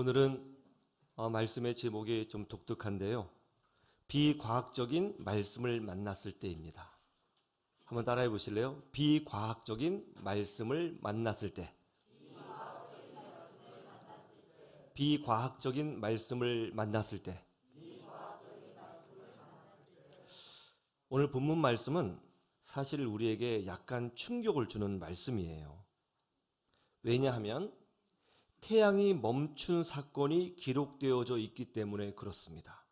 오늘은 말씀의 제목이 좀 독특한데요. 비과학적인 말씀을 만났을 때입니다. 한번 따라해 보실래요? 비과학적인 말씀을 만났을 때. 비과학적인 말씀을 만났을 때. 오늘 본문 말씀은 사실 우리에게 약간 충격을 주는 말씀이에요. 왜냐하면 태양이 멈춘 사건이 기록되어져 있기 때문에 그렇습니다.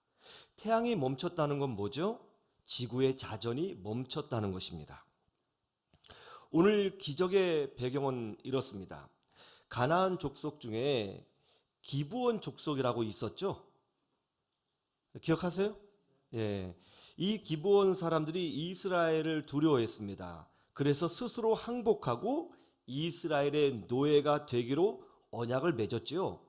태양이 멈췄다는 건 뭐죠? 지구의 자전이 멈췄다는 것입니다. 오늘 기적의 배경은 이렇습니다. 가나안 족속 중에 기브온 족속이라고 있었죠? 기억하세요? 예. 이 기브온 사람들이 이스라엘을 두려워했습니다. 그래서 스스로 항복하고 이스라엘의 노예가 되기로 언약을 맺었지요.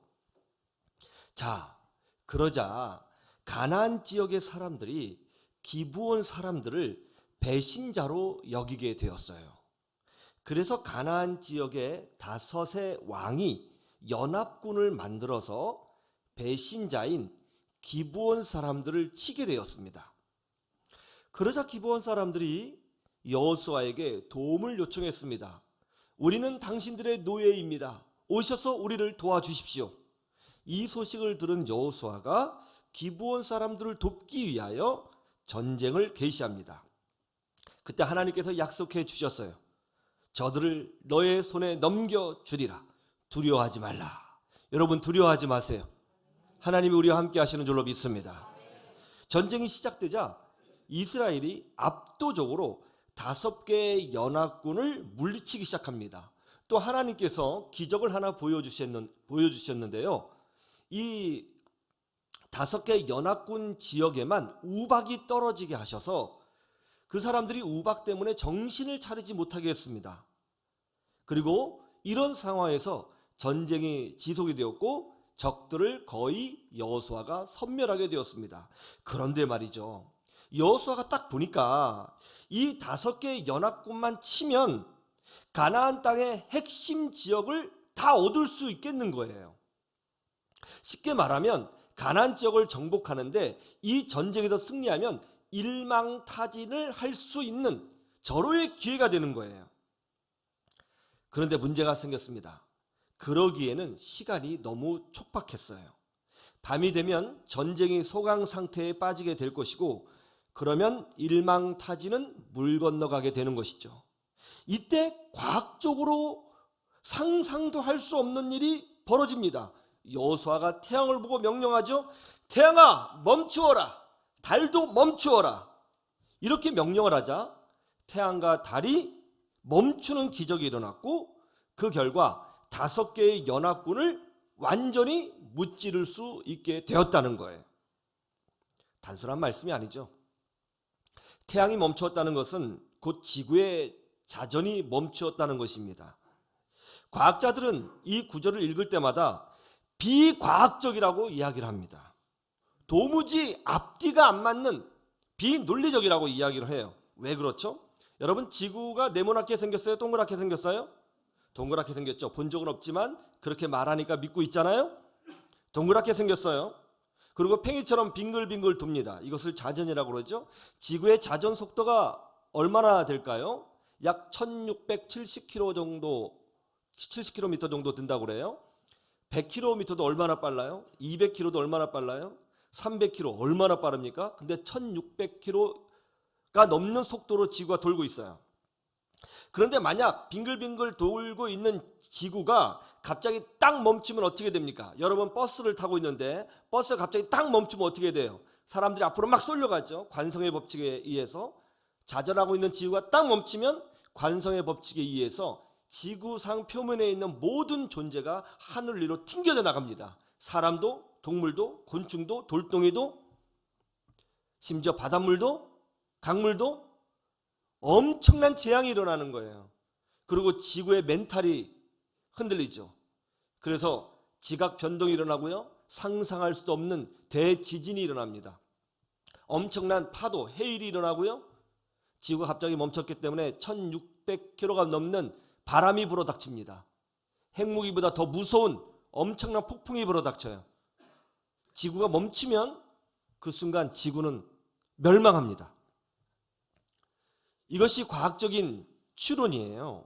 자, 그러자 가나안 지역의 사람들이 기브온 사람들을 배신자로 여기게 되었어요. 그래서 가나안 지역의 5의 왕이 연합군을 만들어서 배신자인 기브온 사람들을 치게 되었습니다. 그러자 기브온 사람들이 여호수아에게 도움을 요청했습니다. 우리는 당신들의 노예입니다. 오셔서 우리를 도와주십시오. 이 소식을 들은 여호수아가 기브온 사람들을 돕기 위하여 전쟁을 개시합니다. 그때 하나님께서 약속해 주셨어요. 저들을 너의 손에 넘겨주리라. 두려워하지 말라. 여러분 두려워하지 마세요. 하나님이 우리와 함께 하시는 줄로 믿습니다. 전쟁이 시작되자 이스라엘이 압도적으로 5개의 연합군을 물리치기 시작합니다. 또 하나님께서 기적을 하나 보여주셨는데요. 이 5개 연합군 지역에만 우박이 떨어지게 하셔서 그 사람들이 우박 때문에 정신을 차리지 못하게 했습니다. 그리고 이런 상황에서 전쟁이 지속이 되었고 적들을 거의 여호수아가 섬멸하게 되었습니다. 그런데 말이죠. 여호수아가 딱 보니까 이 5개의 연합군만 치면 가나안 땅의 핵심 지역을 다 얻을 수 있겠는 거예요. 쉽게 말하면 가나안 지역을 정복하는데 이 전쟁에서 승리하면 일망타진을 할 수 있는 절호의 기회가 되는 거예요. 그런데 문제가 생겼습니다. 그러기에는 시간이 너무 촉박했어요. 밤이 되면 전쟁이 소강 상태에 빠지게 될 것이고 그러면 일망타진은 물 건너가게 되는 것이죠. 이때 과학적으로 상상도 할 수 없는 일이 벌어집니다. 여호수아가 태양을 보고 명령하죠. 태양아 멈추어라. 달도 멈추어라. 이렇게 명령을 하자 태양과 달이 멈추는 기적이 일어났고 그 결과 5개의 연합군을 완전히 무찌를 수 있게 되었다는 거예요. 단순한 말씀이 아니죠. 태양이 멈추었다는 것은 곧 지구의 자전이 멈추었다는 것입니다. 과학자들은 이 구절을 읽을 때마다 비과학적이라고 이야기를 합니다. 도무지 앞뒤가 안 맞는 비논리적이라고 이야기를 해요. 왜 그렇죠? 여러분 지구가 네모나게 생겼어요? 동그랗게 생겼어요? 동그랗게 생겼죠. 본 적은 없지만 그렇게 말하니까 믿고 있잖아요. 동그랗게 생겼어요. 그리고 팽이처럼 빙글빙글 돕니다. 이것을 자전이라고 그러죠. 지구의 자전 속도가 얼마나 될까요? 약 1670km 정도, 70km 정도 된다고 그래요. 100km도 얼마나 빨라요? 200km도 얼마나 빨라요? 300km 얼마나 빠릅니까? 근데 1600km가 넘는 속도로 지구가 돌고 있어요. 그런데 만약 빙글빙글 돌고 있는 지구가 갑자기 딱 멈추면 어떻게 됩니까? 여러분 버스를 타고 있는데 버스가 갑자기 딱 멈추면 어떻게 돼요? 사람들이 앞으로 막 쏠려가죠. 관성의 법칙에 의해서. 자전하고 있는 지구가 딱 멈추면 관성의 법칙에 의해서 지구상 표면에 있는 모든 존재가 하늘 위로 튕겨져 나갑니다. 사람도, 동물도, 곤충도, 돌덩이도, 심지어 바닷물도, 강물도 엄청난 재앙이 일어나는 거예요. 그리고 지구의 멘탈이 흔들리죠. 그래서 지각 변동이 일어나고요. 상상할 수도 없는 대지진이 일어납니다. 엄청난 파도, 해일이 일어나고요. 지구가 갑자기 멈췄기 때문에 1600km가 넘는 바람이 불어닥칩니다. 핵무기보다 더 무서운 엄청난 폭풍이 불어닥쳐요. 지구가 멈추면 그 순간 지구는 멸망합니다. 이것이 과학적인 추론이에요.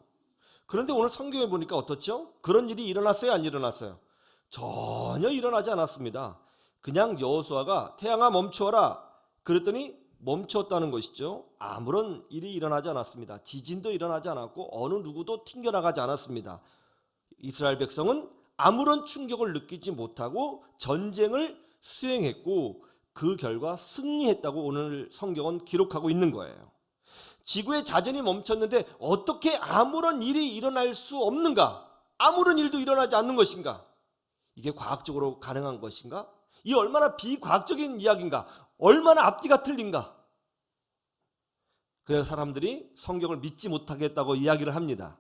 그런데 오늘 성경에 보니까 어떻죠? 그런 일이 일어났어요? 안 일어났어요? 전혀 일어나지 않았습니다. 그냥 여호수아가 태양아 멈추어라 그랬더니 멈췄다는 것이죠. 아무런 일이 일어나지 않았습니다. 지진도 일어나지 않았고 어느 누구도 튕겨나가지 않았습니다. 이스라엘 백성은 아무런 충격을 느끼지 못하고 전쟁을 수행했고 그 결과 승리했다고 오늘 성경은 기록하고 있는 거예요. 지구의 자전이 멈췄는데 어떻게 아무런 일이 일어날 수 없는가? 아무런 일도 일어나지 않는 것인가? 이게 과학적으로 가능한 것인가? 이 얼마나 비과학적인 이야기인가? 얼마나 앞뒤가 틀린가? 그래서 사람들이 성경을 믿지 못하겠다고 이야기를 합니다.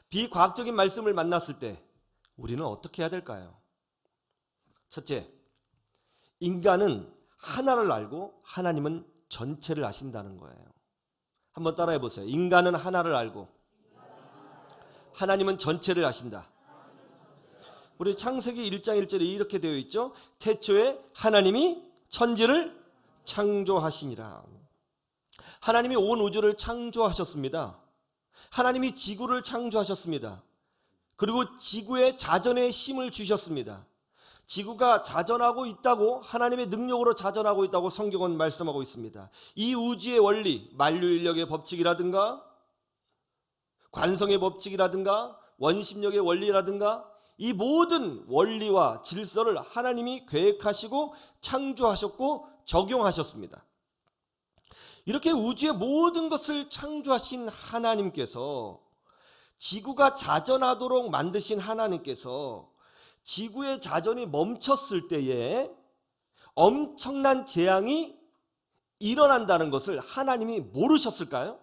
비과학적인 말씀을 만났을 때 우리는 어떻게 해야 될까요? 첫째, 인간은 하나를 알고 하나님은 전체를 아신다는 거예요. 한번 따라해 보세요. 인간은 하나를 알고 하나님은 전체를 아신다. 우리 창세기 1장 1절에 이렇게 되어 있죠. 태초에 하나님이 천지를 창조하시니라. 하나님이 온 우주를 창조하셨습니다. 하나님이 지구를 창조하셨습니다. 그리고 지구에 자전의 힘을 주셨습니다. 지구가 자전하고 있다고, 하나님의 능력으로 자전하고 있다고 성경은 말씀하고 있습니다. 이 우주의 원리, 만유인력의 법칙이라든가 관성의 법칙이라든가 원심력의 원리라든가 이 모든 원리와 질서를 하나님이 계획하시고 창조하셨고 적용하셨습니다. 이렇게 우주의 모든 것을 창조하신 하나님께서, 지구가 자전하도록 만드신 하나님께서 지구의 자전이 멈췄을 때에 엄청난 재앙이 일어난다는 것을 하나님이 모르셨을까요?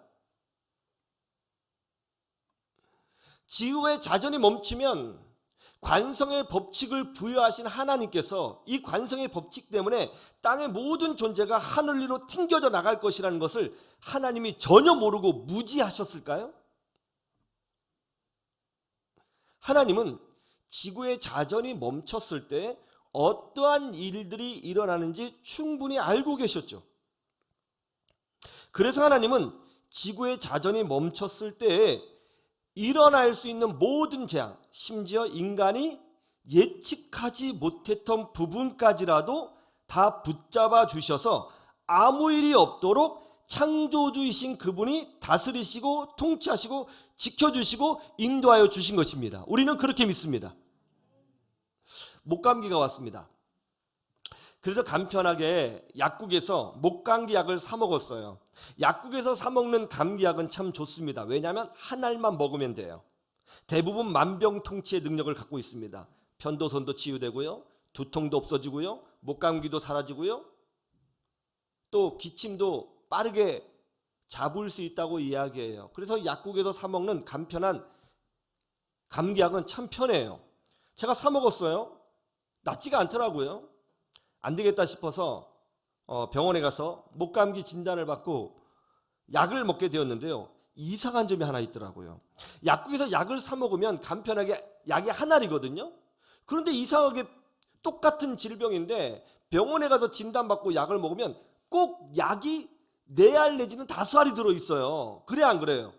지구의 자전이 멈추면 관성의 법칙을 부여하신 하나님께서 이 관성의 법칙 때문에 땅의 모든 존재가 하늘 위로 튕겨져 나갈 것이라는 것을 하나님이 전혀 모르고 무지하셨을까요? 하나님은 지구의 자전이 멈췄을 때 어떠한 일들이 일어나는지 충분히 알고 계셨죠. 그래서 하나님은 지구의 자전이 멈췄을 때 일어날 수 있는 모든 재앙, 심지어 인간이 예측하지 못했던 부분까지라도 다 붙잡아 주셔서 아무 일이 없도록 창조주이신 그분이 다스리시고 통치하시고 지켜주시고 인도하여 주신 것입니다. 우리는 그렇게 믿습니다. 목감기가 왔습니다. 그래서 간편하게 약국에서 목감기 약을 사 먹었어요. 약국에서 사 먹는 감기약은 참 좋습니다. 왜냐하면 한 알만 먹으면 돼요. 대부분 만병통치의 능력을 갖고 있습니다. 편도선도 치유되고요, 두통도 없어지고요, 목감기도 사라지고요, 또 기침도 빠르게 잡을 수 있다고 이야기해요. 그래서 약국에서 사 먹는 간편한 감기약은 참 편해요. 제가 사 먹었어요. 낫지가 않더라고요. 안 되겠다 싶어서 병원에 가서 목감기 진단을 받고 약을 먹게 되었는데요. 이상한 점이 하나 있더라고요. 약국에서 약을 사 먹으면 간편하게 약이 한 알이거든요. 그런데 이상하게 똑같은 질병인데 병원에 가서 진단받고 약을 먹으면 꼭 약이 4알 내지는 5알이 들어있어요. 그래 안 그래요?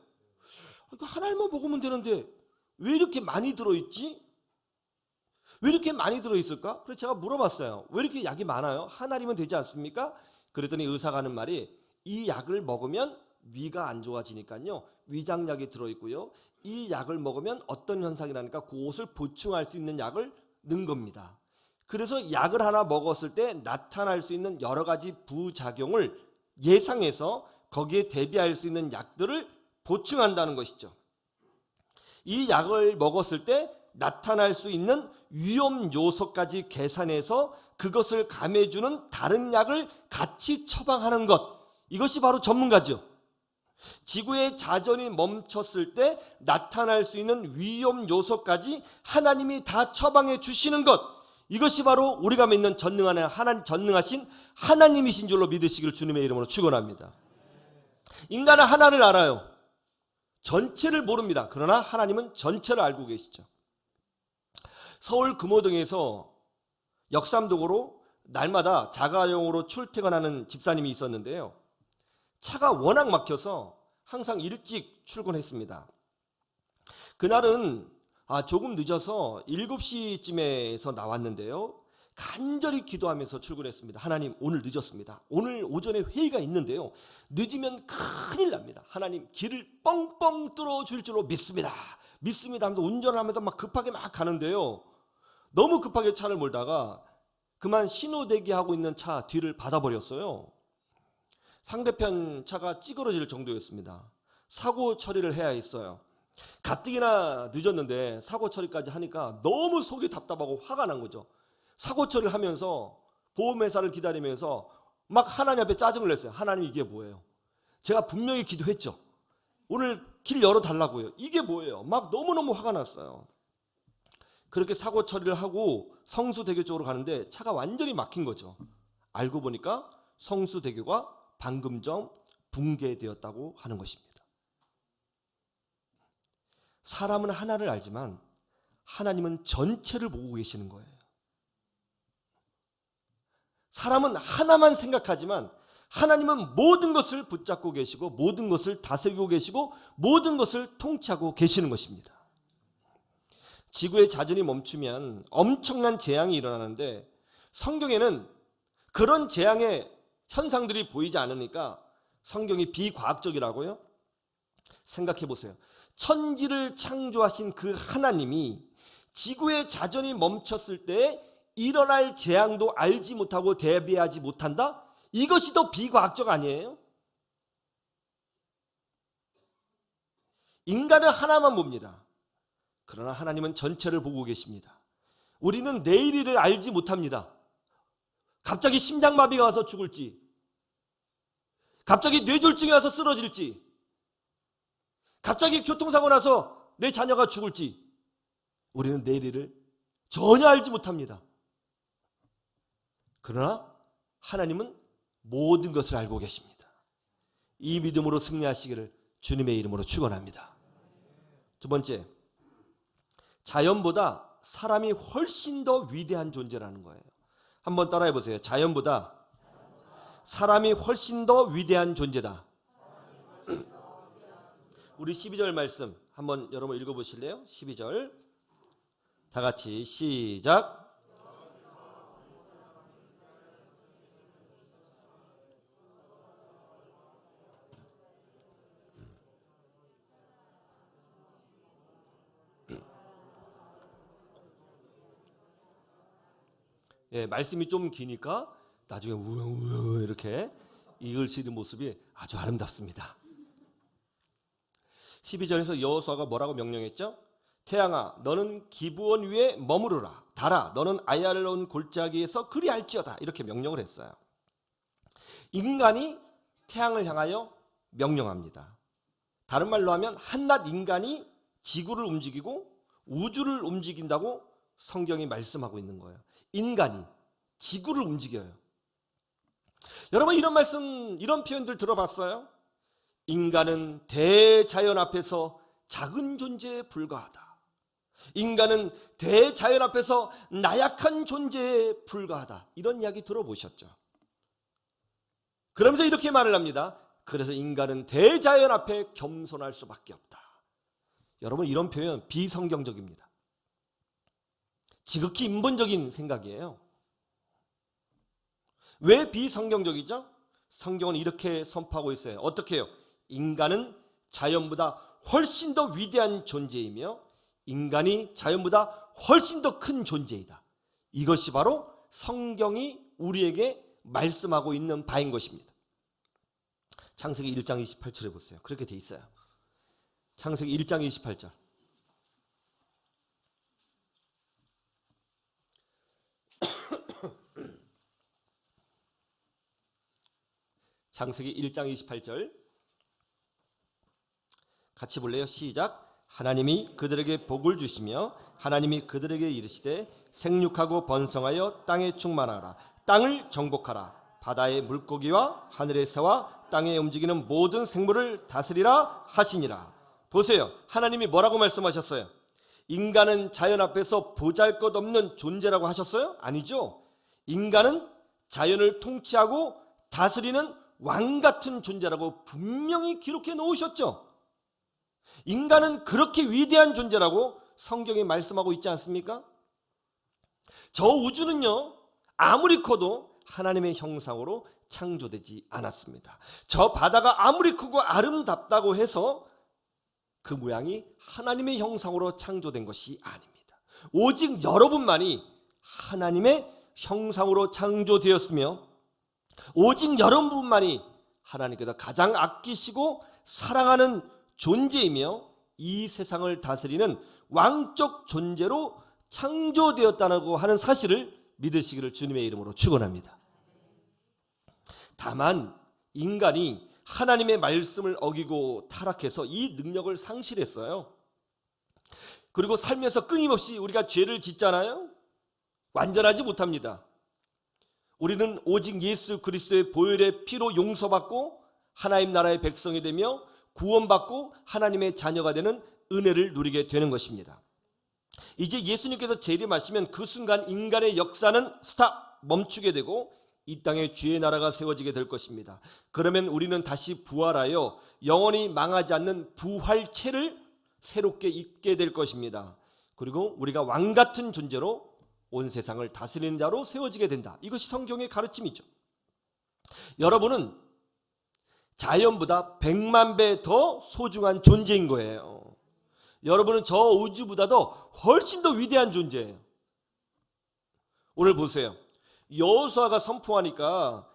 한 알만 먹으면 되는데 왜 이렇게 많이 들어있지? 왜 이렇게 많이 들어있을까? 그래서 제가 물어봤어요. 왜 이렇게 약이 많아요? 한 알이면 되지 않습니까? 그랬더니 의사가 하는 말이, 이 약을 먹으면 위가 안 좋아지니까요, 위장약이 들어있고요, 이 약을 먹으면 어떤 현상이 나니까 그것을 보충할 수 있는 약을 넣은 겁니다. 그래서 약을 하나 먹었을 때 나타날 수 있는 여러 가지 부작용을 예상해서 거기에 대비할 수 있는 약들을 보충한다는 것이죠. 이 약을 먹었을 때 나타날 수 있는 위험 요소까지 계산해서 그것을 감해주는 다른 약을 같이 처방하는 것, 이것이 바로 전문가죠. 지구의 자전이 멈췄을 때 나타날 수 있는 위험 요소까지 하나님이 다 처방해 주시는 것, 이것이 바로 우리가 믿는 전능하신 하나님이신 줄로 믿으시길 주님의 이름으로 축원합니다. 인간은 하나를 알아요. 전체를 모릅니다. 그러나 하나님은 전체를 알고 계시죠. 서울 금호동에서 역삼동으로 날마다 자가용으로 출퇴근하는 집사님이 있었는데요. 차가 워낙 막혀서 항상 일찍 출근했습니다. 그날은 조금 늦어서 7시쯤에서 나왔는데요. 간절히 기도하면서 출근했습니다. 하나님, 오늘 늦었습니다. 오늘 오전에 회의가 있는데요. 늦으면 큰일 납니다. 하나님, 길을 뻥뻥 뚫어줄 줄로 믿습니다. 믿습니다 하면서 운전을 하면서 막 급하게 막 가는데요. 너무 급하게 차를 몰다가 그만 신호 대기하고 있는 차 뒤를 받아버렸어요. 상대편 차가 찌그러질 정도였습니다. 사고 처리를 해야 했어요. 가뜩이나 늦었는데 사고 처리까지 하니까 너무 속이 답답하고 화가 난 거죠. 사고 처리를 하면서 보험회사를 기다리면서 막 하나님 앞에 짜증을 냈어요. 하나님, 이게 뭐예요? 제가 분명히 기도했죠. 오늘 길 열어달라고요. 이게 뭐예요? 막 너무너무 화가 났어요. 그렇게 사고 처리를 하고 성수대교 쪽으로 가는데 차가 완전히 막힌 거죠. 알고 보니까 성수대교가 방금 전 붕괴되었다고 하는 것입니다. 사람은 하나를 알지만 하나님은 전체를 보고 계시는 거예요. 사람은 하나만 생각하지만 하나님은 모든 것을 붙잡고 계시고 모든 것을 다스리고 계시고 모든 것을 통치하고 계시는 것입니다. 지구의 자전이 멈추면 엄청난 재앙이 일어나는데 성경에는 그런 재앙의 현상들이 보이지 않으니까 성경이 비과학적이라고요? 생각해 보세요. 천지를 창조하신 그 하나님이 지구의 자전이 멈췄을 때 일어날 재앙도 알지 못하고 대비하지 못한다? 이것이 더 비과학적 아니에요? 인간은 하나만 봅니다. 그러나 하나님은 전체를 보고 계십니다. 우리는 내일 일을 알지 못합니다. 갑자기 심장마비가 와서 죽을지, 갑자기 뇌졸중이 와서 쓰러질지, 갑자기 교통사고 나서 내 자녀가 죽을지 우리는 내일 일을 전혀 알지 못합니다. 그러나 하나님은 모든 것을 알고 계십니다. 이 믿음으로 승리하시기를 주님의 이름으로 축원합니다. 두 번째, 자연보다 사람이 훨씬 더 위대한 존재라는 거예요. 한번 따라해 보세요. 자연보다 사람이 훨씬 더 위대한 존재다. 우리 12절 말씀 한번 여러분 읽어보실래요? 12절 다 같이 시작. 예, 말씀이 좀 기니까 나중에 우웅우웅 이렇게 읽으시는 모습이 아주 아름답습니다. 12절에서 여호수아가 뭐라고 명령했죠? 태양아, 너는 기브온 위에 머무르라. 달아, 너는 아얄론 골짜기에서 그리할지어다. 이렇게 명령을 했어요. 인간이 태양을 향하여 명령합니다. 다른 말로 하면 한낱 인간이 지구를 움직이고 우주를 움직인다고 성경이 말씀하고 있는 거예요. 인간이 지구를 움직여요. 여러분, 이런 말씀, 이런 표현들 들어봤어요? 인간은 대자연 앞에서 작은 존재에 불과하다. 인간은 대자연 앞에서 나약한 존재에 불과하다. 이런 이야기 들어보셨죠? 그러면서 이렇게 말을 합니다. 그래서 인간은 대자연 앞에 겸손할 수밖에 없다. 여러분, 이런 표현 비성경적입니다. 지극히 인본적인 생각이에요. 왜 비성경적이죠? 성경은 이렇게 선포하고 있어요. 어떻게 해요? 인간은 자연보다 훨씬 더 위대한 존재이며 인간이 자연보다 훨씬 더 큰 존재이다. 이것이 바로 성경이 우리에게 말씀하고 있는 바인 것입니다. 창세기 1장 28절에 보세요. 그렇게 돼 있어요. 창세기 1장 28절. 창세기 1장 28절 같이 볼래요? 시작. 하나님이 그들에게 복을 주시며 하나님이 그들에게 이르시되 생육하고 번성하여 땅에 충만하라. 땅을 정복하라. 바다의 물고기와 하늘의 새와 땅에 움직이는 모든 생물을 다스리라 하시니라. 보세요. 하나님이 뭐라고 말씀하셨어요? 인간은 자연 앞에서 보잘것없는 존재라고 하셨어요? 아니죠. 인간은 자연을 통치하고 다스리는 왕 같은 존재라고 분명히 기록해 놓으셨죠. 인간은 그렇게 위대한 존재라고 성경이 말씀하고 있지 않습니까? 저 우주는요, 아무리 커도 하나님의 형상으로 창조되지 않았습니다. 저 바다가 아무리 크고 아름답다고 해서 그 모양이 하나님의 형상으로 창조된 것이 아닙니다. 오직 여러분만이 하나님의 형상으로 창조되었으며, 오직 여러분만이 하나님께서 가장 아끼시고 사랑하는 존재이며 이 세상을 다스리는 왕적 존재로 창조되었다고 하는 사실을 믿으시기를 주님의 이름으로 축원합니다. 다만 인간이 하나님의 말씀을 어기고 타락해서 이 능력을 상실했어요. 그리고 살면서 끊임없이 우리가 죄를 짓잖아요. 완전하지 못합니다. 우리는 오직 예수 그리스도의 보혈의 피로 용서받고 하나님 나라의 백성이 되며 구원받고 하나님의 자녀가 되는 은혜를 누리게 되는 것입니다. 이제 예수님께서 재림하시면 그 순간 인간의 역사는 스탑, 멈추게 되고 이 땅에 주의 나라가 세워지게 될 것입니다. 그러면 우리는 다시 부활하여 영원히 망하지 않는 부활체를 새롭게 입게 될 것입니다. 그리고 우리가 왕 같은 존재로 온 세상을 다스리는 자로 세워지게 된다. 이것이 성경의 가르침이죠. 여러분은 자연보다 100만 배 더 소중한 존재인 거예요. 여러분은 저 우주보다도 훨씬 더 위대한 존재예요. 오늘 보세요. 여호수아가 선포하니까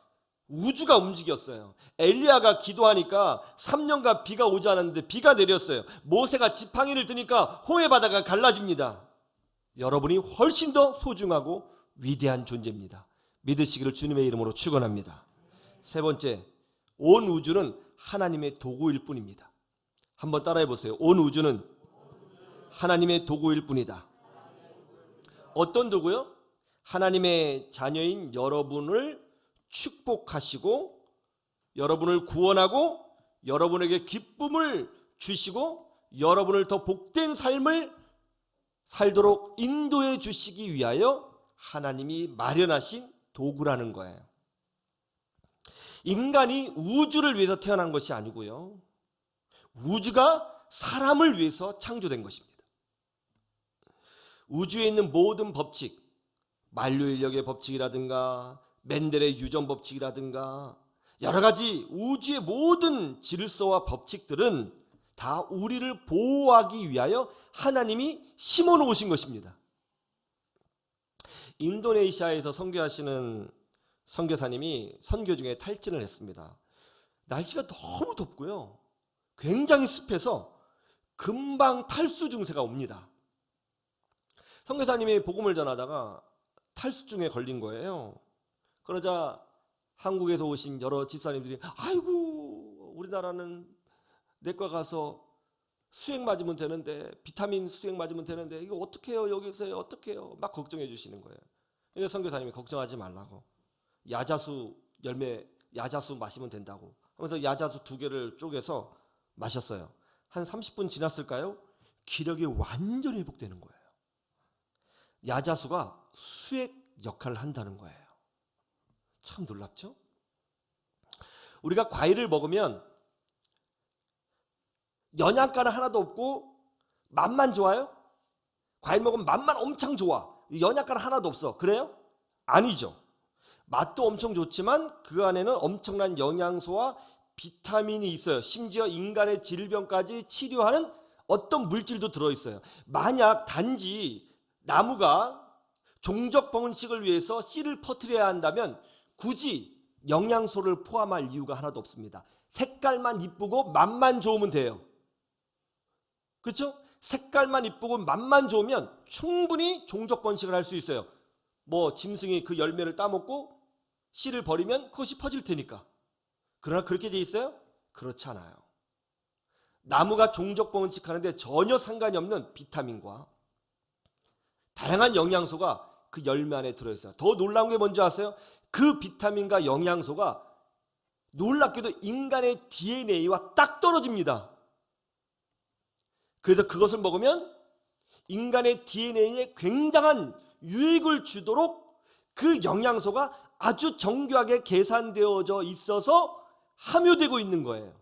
우주가 움직였어요. 엘리야가 기도하니까 3년간 비가 오지 않았는데 비가 내렸어요. 모세가 지팡이를 드니까 홍해 바다가 갈라집니다. 여러분이 훨씬 더 소중하고 위대한 존재입니다. 믿으시기를 주님의 이름으로 축원합니다. 세 번째, 온 우주는 하나님의 도구일 뿐입니다. 한번 따라해 보세요. 온 우주는 하나님의 도구일 뿐이다. 어떤 도구요? 하나님의 자녀인 여러분을 축복하시고 여러분을 구원하고 여러분에게 기쁨을 주시고 여러분을 더 복된 삶을 살도록 인도해 주시기 위하여 하나님이 마련하신 도구라는 거예요. 인간이 우주를 위해서 태어난 것이 아니고요, 우주가 사람을 위해서 창조된 것입니다. 우주에 있는 모든 법칙, 만유인력의 법칙이라든가 멘델의 유전 법칙이라든가 여러 가지 우주의 모든 질서와 법칙들은 다 우리를 보호하기 위하여 하나님이 심어 놓으신 것입니다. 인도네시아에서 선교하시는 선교사님이 선교 중에 탈진을 했습니다. 날씨가 너무 덥고요, 굉장히 습해서 금방 탈수 증세가 옵니다. 선교사님이 복음을 전하다가 탈수증에 걸린 거예요. 그러자 한국에서 오신 여러 집사님들이 아이고, 우리나라는 내과 가서 수액 맞으면 되는데, 비타민 수액 맞으면 되는데 이거 어떻게 해요? 여기서요? 어떻게 해요? 막 걱정해 주시는 거예요. 그래서 선교사님이 걱정하지 말라고, 야자수 열매, 야자수 마시면 된다고 하면서 야자수 2개를 쪼개서 마셨어요. 한 30분 지났을까요? 기력이 완전히 회복되는 거예요. 야자수가 수액 역할을 한다는 거예요. 참 놀랍죠? 우리가 과일을 먹으면 영양가는 하나도 없고 맛만 좋아요? 과일 먹으면 맛만 엄청 좋아, 영양가는 하나도 없어. 그래요? 아니죠. 맛도 엄청 좋지만 그 안에는 엄청난 영양소와 비타민이 있어요. 심지어 인간의 질병까지 치료하는 어떤 물질도 들어있어요. 만약 단지 나무가 종적 번식을 위해서 씨를 퍼뜨려야 한다면 굳이 영양소를 포함할 이유가 하나도 없습니다. 색깔만 이쁘고 맛만 좋으면 돼요. 그렇죠? 색깔만 이쁘고 맛만 좋으면 충분히 종적 번식을 할 수 있어요. 뭐 짐승이 그 열매를 따먹고 씨를 버리면 그것이 퍼질 테니까. 그러나 그렇게 돼 있어요? 그렇지 않아요. 나무가 종적 번식하는데 전혀 상관이 없는 비타민과 다양한 영양소가 그 열매 안에 들어있어요. 더 놀라운 게 뭔지 아세요? 그 비타민과 영양소가 놀랍게도 인간의 DNA와 딱 떨어집니다. 그래서 그것을 먹으면 인간의 DNA에 굉장한 유익을 주도록 그 영양소가 아주 정교하게 계산되어져 있어서 함유되고 있는 거예요.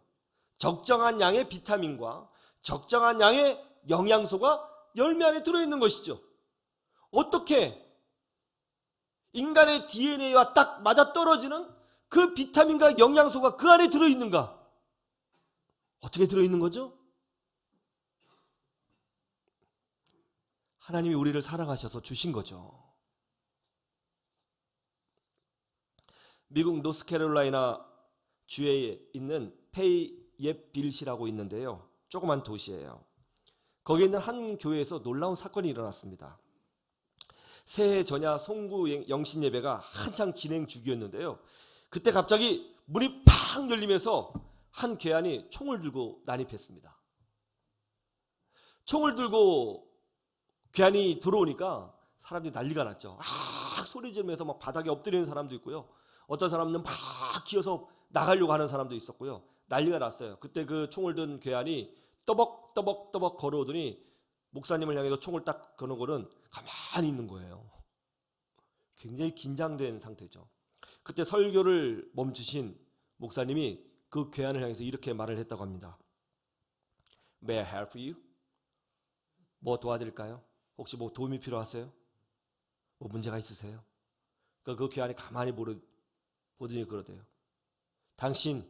적정한 양의 비타민과 적정한 양의 영양소가 열매 안에 들어있는 것이죠. 어떻게 인간의 DNA와 딱 맞아떨어지는 그 비타민과 영양소가 그 안에 들어있는가? 어떻게 들어있는 거죠? 하나님이 우리를 사랑하셔서 주신 거죠. 미국 노스캐롤라이나 주에 있는 페이옙빌시라고 있는데요. 조그만 도시예요. 거기에 있는 한 교회에서 놀라운 사건이 일어났습니다. 새해 전야 송구 영신 예배가 한창 진행 중이었는데요. 그때 갑자기 문이 팍 열리면서 한 괴한이 총을 들고 난입했습니다. 총을 들고 괴한이 들어오니까 사람들이 난리가 났죠. 소리 지르면서 막 바닥에 엎드리는 사람도 있고요. 어떤 사람은 막 기어서 나가려고 하는 사람도 있었고요. 난리가 났어요. 그때 그 총을 든 괴한이 떠벅떠벅 걸어오더니 목사님을 향해서 총을 딱 거는 거는 가만히 있는 거예요. 굉장히 긴장된 상태죠. 그때 설교를 멈추신 목사님이 그 괴한을 향해서 이렇게 말을 했다고 합니다. May I help you? 뭐 도와드릴까요? 혹시 뭐 도움이 필요하세요? 뭐 문제가 있으세요? 그러니까 그 괴한이 가만히 보더니 그러대요. 당신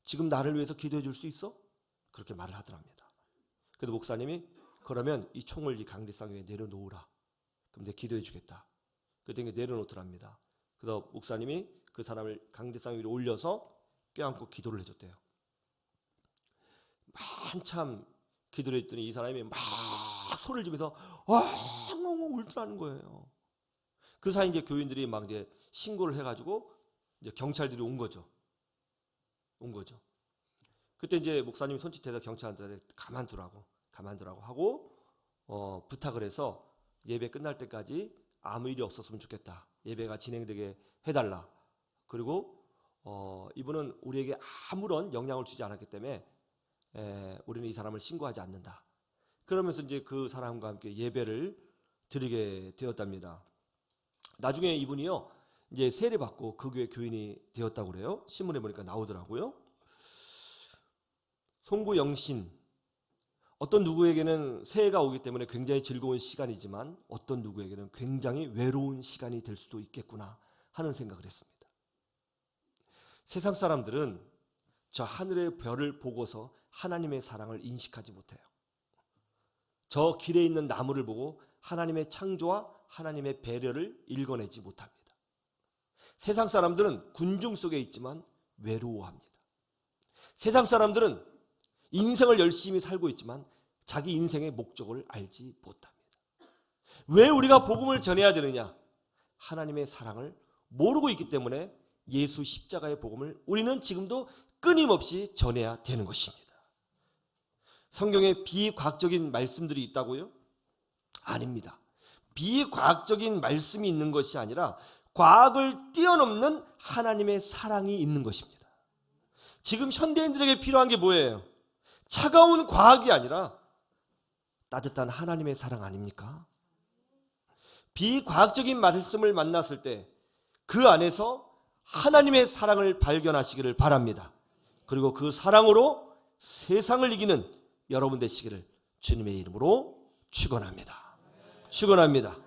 지금 나를 위해서 기도해 줄 수 있어? 그렇게 말을 하더랍니다. 그래서 목사님이 그러면 이 총을 이 강대상 위에 내려놓으라. 그럼 내가 기도해 주겠다. 그랬더니 내려놓더랍니다. 그래서 목사님이 그 사람을 강대상 위로 올려서 껴안고 기도를 해줬대요. 한참 기도를 했더니 이 사람이 막 소리를 지면서 엉엉 울더라는 거예요. 그 사이 이제 교인들이 막 이제 신고를 해가지고 이제 경찰들이 온 거죠. 그때 이제 목사님이 손짓해서 경찰한테 가만두라고 하고 부탁을 해서 예배 끝날 때까지 아무 일이 없었으면 좋겠다. 예배가 진행되게 해달라. 그리고 이분은 우리에게 아무런 영향을 주지 않았기 때문에 우리는 이 사람을 신고하지 않는다. 그러면서 이제 그 사람과 함께 예배를 드리게 되었답니다. 나중에 이분이요 이제 세례받고 그 교회 교인이 되었다고 그래요. 신문에 보니까 나오더라고요. 송구 영신, 어떤 누구에게는 새해가 오기 때문에 굉장히 즐거운 시간이지만 어떤 누구에게는 굉장히 외로운 시간이 될 수도 있겠구나 하는 생각을 했습니다. 세상 사람들은 저 하늘의 별을 보고서 하나님의 사랑을 인식하지 못해요. 저 길에 있는 나무를 보고 하나님의 창조와 하나님의 배려를 읽어내지 못합니다. 세상 사람들은 군중 속에 있지만 외로워합니다. 세상 사람들은 인생을 열심히 살고 있지만 자기 인생의 목적을 알지 못합니다. 왜 우리가 복음을 전해야 되느냐? 하나님의 사랑을 모르고 있기 때문에 예수 십자가의 복음을 우리는 지금도 끊임없이 전해야 되는 것입니다. 성경에 비과학적인 말씀들이 있다고요? 아닙니다. 비과학적인 말씀이 있는 것이 아니라 과학을 뛰어넘는 하나님의 사랑이 있는 것입니다. 지금 현대인들에게 필요한 게 뭐예요? 차가운 과학이 아니라 따뜻한 하나님의 사랑 아닙니까? 비과학적인 말씀을 만났을 때 그 안에서 하나님의 사랑을 발견하시기를 바랍니다. 그리고 그 사랑으로 세상을 이기는 여러분 되시기를 주님의 이름으로 축원합니다. 축원합니다.